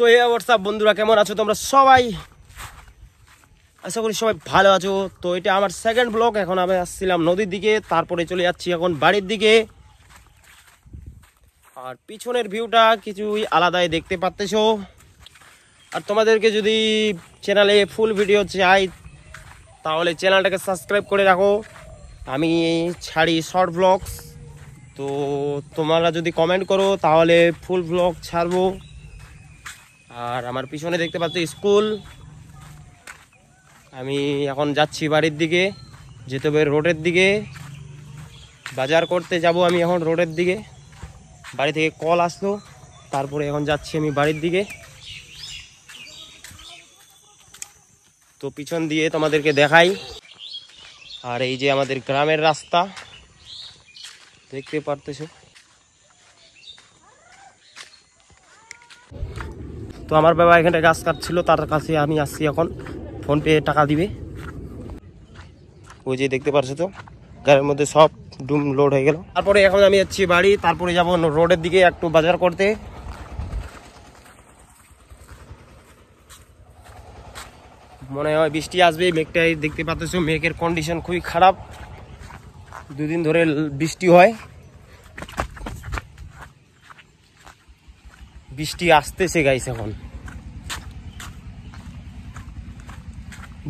So hey WhatsApp বন্ধুরা, কেমন আছো তোমরা সবাই? আশা করি সবাই ভালো আছো। তো এটা আমার সেকেন্ড ব্লগ। এখন আমি আসছিলাম নদীর দিকে, তারপরে চলে যাচ্ছি এখন বাড়ির দিকে। আর পিছনের ভিউটা কিছুই আলাদাই দেখতে পাচ্তেছো। আর তোমাদেরকে যদি চ্যানেলে ফুল ভিডিও চাই তাহলে চ্যানেলটাকে সাবস্ক্রাইব করে রাখো। আমি ছাড়ি শর্ট ব্লগস, তো তোমরা যদি কমেন্ট করো তাহলে ফুল ব্লগ ছাড়বো। আর আমার পিছনে দেখতে পাচ্ছ স্কুল। আমি এখন যাচ্ছি বাড়ির দিকে, যেতে হবে রোডের দিকে। বাজার করতে যাব আমি এখন রোডের দিকে। বাড়ি থেকে কল আসলো, তারপরে এখন যাচ্ছি আমি বাড়ির দিকে। তো পিছন দিয়ে তোমাদেরকে দেখাই। আর এই যে আমাদের গ্রামের রাস্তা দেখতে পারতেছো। তো আমার বাবা এখানে গাছ কাটছিল, তার কাছে আমি আসছি এখন। ফোন পে টাকা দিবে। ওই যে দেখতে পারছো তো, গাড়ির মধ্যে সব ডুম লোড হয়ে গেল। তারপরে এখন আমি যাচ্ছি বাড়ি, তারপরে যাব রোডের দিকে একটু বাজার করতে। মনে হয় বৃষ্টি আসবে, মেঘটাই দেখতে পাচ্ছ। মেঘের কন্ডিশন খুবই খারাপ, দুদিন ধরে বৃষ্টি হয়। বৃষ্টি আসতেছে গাইস, এখন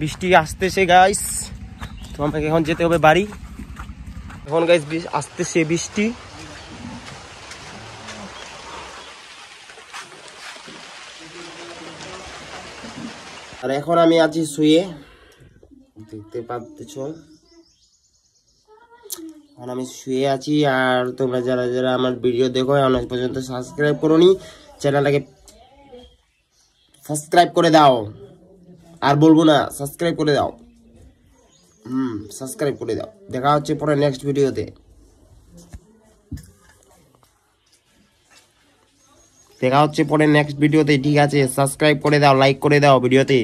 বৃষ্টি আসতেছে গাইস। তো আমাকে এখন যেতে হবে বাড়ি। এখন গাইস আসতেছে বৃষ্টি। আর এখন আমি আছি শুয়ে, দেখতে পাচ্ছ। এখন আমি শুয়ে আছি। আর তোমরা যারা যারা আমার ভিডিও দেখো এখন পর্যন্ত সাবস্ক্রাইব করোনি, চ্যানেলটাকে সাবস্ক্রাইব করে দাও। আর বলবো না, সাবস্ক্রাইব করে দাও। সাবস্ক্রাইব করে দাও। দেখা হচ্ছে পরে নেক্সট ভিডিওতে। ঠিক আছে, সাবস্ক্রাইব করে দাও, লাইক করে দাও ভিডিওতে।